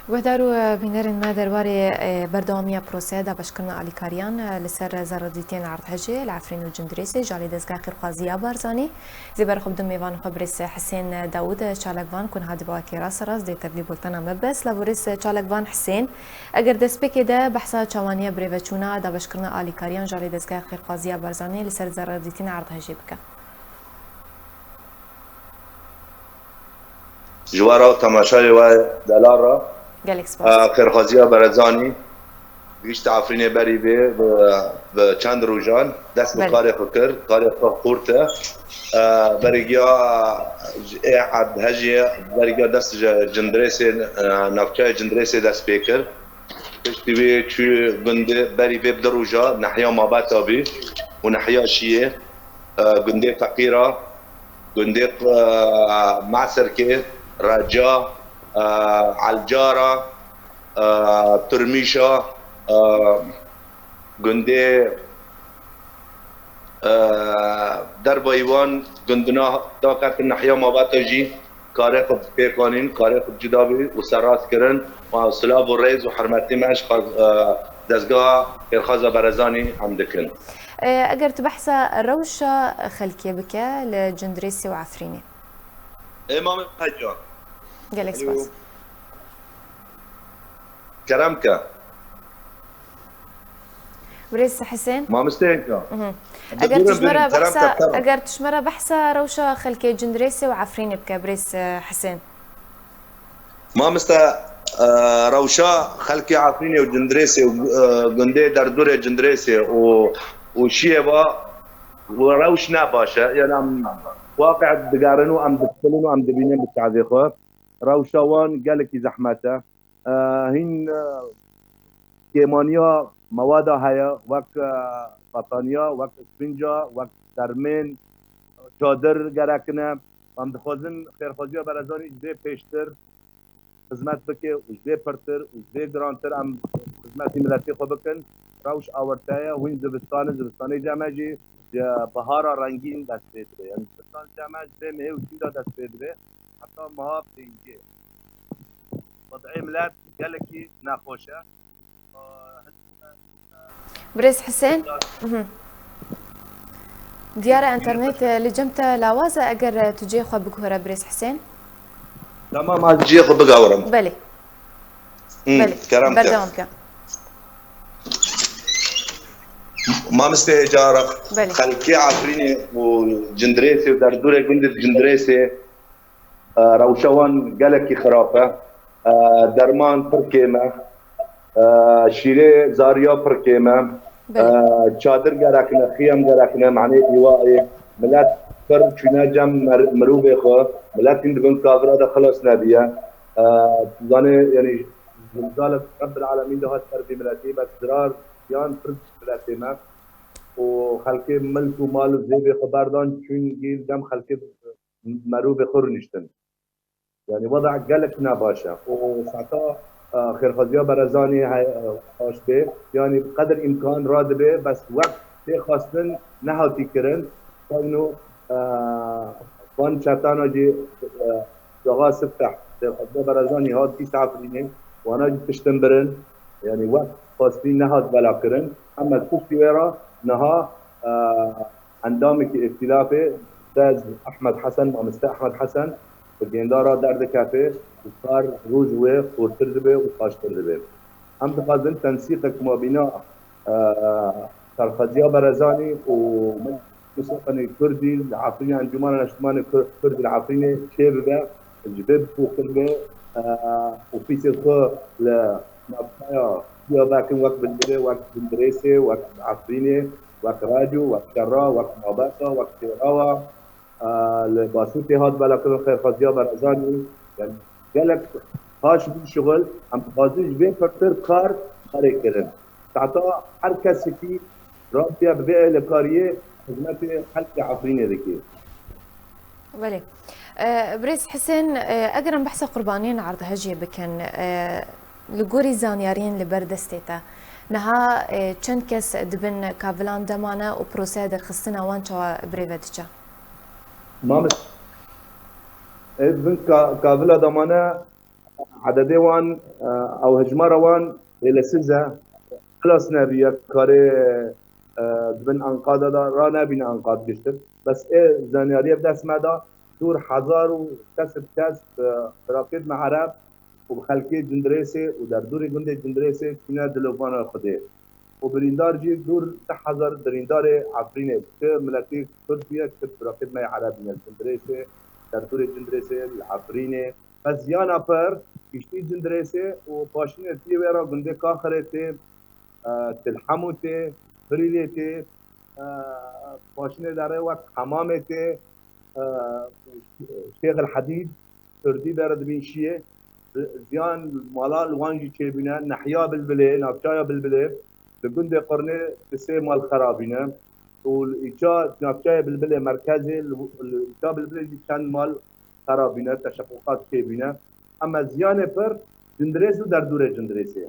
گهدارو بینرین ما درباره بردامی پروسه دا بشکرنا علیکاریان لسر زرادیتین عرض هجی العفرین و جندریسی جالی دزگاه خیرخوازی بارزانی زیبر خب دم میوان خبرس حسین داود چالکوان کن هادی با کی راس راس دی تبلی بولتنا مبس لبورس چالکوان حسین اگر دست بکی ده بحثا چوانی بریوچونا دا بشکرنا علیکاریان جالی دزگاه خیرخوازی بارزانی لسر زرادیتین عرض هجی بکه جوارا تماشای و دلارا خیرخوازی برزانی گیشت عفرین بری به چند روزان دست به کار خکر کار خورته برگیا عبد هجی برگیا دست جندریسی نفچه جندریسی دست بیکر پشتی بی چی گنده بری به بدروجا نحیا ماباتا بی و نحیا شیه گنده فقیره گنده معسر که رجا علجارة ترميشة گنده درب ایوان گندنا داکت نحیا مابات جی کاری خود پیکانین کاری خود جدابی و سراس کرن و سلاب و ریز و حرمتی ماش دزگاه خیرخوازا برزانی هم دکن. اگر تبحثا روشة خلكية بك لجندريسي وعفريني امام حجان قالك سباس كرمك بريس حسين ما مستهنكا اگر تشمرة بحثا روشة خلكية جندريسي وعفريني بك بريس حسين ما مستا روشا خلكي عفريني وجندريسي وجندي دردوري جندريسي وشيبا وروش ناباشا يعني واقع دقارنو ام دكتلنو ام دبينين بالتعذيخه روشاوان قالك زحمته هين كيمانيا مواد هيا وك بطانيا وك اسفنجا وك درمين چادر گرکنه ام دخوازن خیرخوازی برزانی جده پیشتر خدمت بکه و جده پرتر و جده گرانتر ام خدمتی ملتی خو بکن روش آورتایا وین زبستانی جمعجی بهارا رنگین دست بیدره یعنی زبستان جمعج ده مهی و چیزا دست بیدره حتی مها بینجه وضعی ملت گلکی نخوشه بريس حسين ديار انترنت اللي جمت لاوازة اگر تجي خو بكورة بريس حسين تمام ما تجي خو بقاورم بلي بلي كرامتك بردوامك ما مستهجارة خلكي عفريني وجندريسي ودردوري قندت جندريسي روشوان قلكي خرافة درمان بركيمة شيري زاريا بركيمة چادر گرکنه خيام گرکنه معنی دیوائي ملت فر چونه جم مروبه خو ملت این دبن کافره ده خلاص نبيه زانه يعني زلزال رب العالمين ده هات تربي ملتي بس درار يان فرد ملتي ما وخلكي ملك ومال زي خبردان چون جيل جم خلكي مروبه خور نشتن يعني وضع قلق نباشه وساعتها خیرخوازی برزانی هاش به يعني بقدر امکان راد به بس وقت خواستن نهاتی کرن فانو فان شتانا جي جغا سفتح خیرخوازی برزانی هاد 30 عفرینه وانا جي تشتنبرن يعني وقت خواستين نهاد بلا کرن اما تشتي ويرا نها اندامك اختلافه استاذ احمد حسن ومستر احمد حسن الجندارة درد كافي وصار روج وخورتر دبي وخاشتر دبي هم تقاضن تنسيقك ما بين خیرخوازی برزانی ومسلطنة كردي العفريني انجمان الاشتمان كردي العفريني شيبه الجبب وخربه وفي سلخه لمبقايا فيها باكن وقت بالدري وقت بندريسي وقت عفريني وقت راجو وقت شرا وقت ماباتا وقت تيراوا لباسوتي هاد بلا كل خیرخوازی برزانی يعني قالك هاش بالشغل عم تخازيش بين فتر كار خارج كرن تعطى هر كسي في رابطه ببيع الكاريه خدمتي حلقه عفريني ذكي بلي بريس حسين اقرا بحث قربانين عرض هجي بكن لجوري زانيارين لبردستيتا نها چند کس دبن کاولان دمانه و پروسه در خستنا وان چوا بريفدچا ما دبن کاولا دمانه عدد وان او هجمار وان الى سزه خلاص نبيه كاري دبن انقاض دا را نبین انقاض گشتر بس زانیاری بدست مدا دور هزار و کسب براکت معرب و بخلکی جندريسي و در دور گند جندريسي كنا دلوفان خوده و بریندار جی دور 10,000 بریندار عفرینه که ملتی ترکیه که براکت ما عرب من جندريسي در دور جندريسي العفرینه بس زیانا پر کشتی جندريسي و پاشینه تیه ویرا گنده کاخره تی تلحمو تی بریده تی پاشینه داره وقت حمامه تی شيخ الحديد تردي دارد بين شيء زيان مالال وانجي تشيبنا نحيا بالبلي نابشايا بالبلي بقند قرني تسي مال خرابينا والإيجا نابشايا بالبلي مركزي الإيجا بالبلي كان مال خرابينا تشققات تشيبنا أما زيان بر جندريس ودر دور جندريسي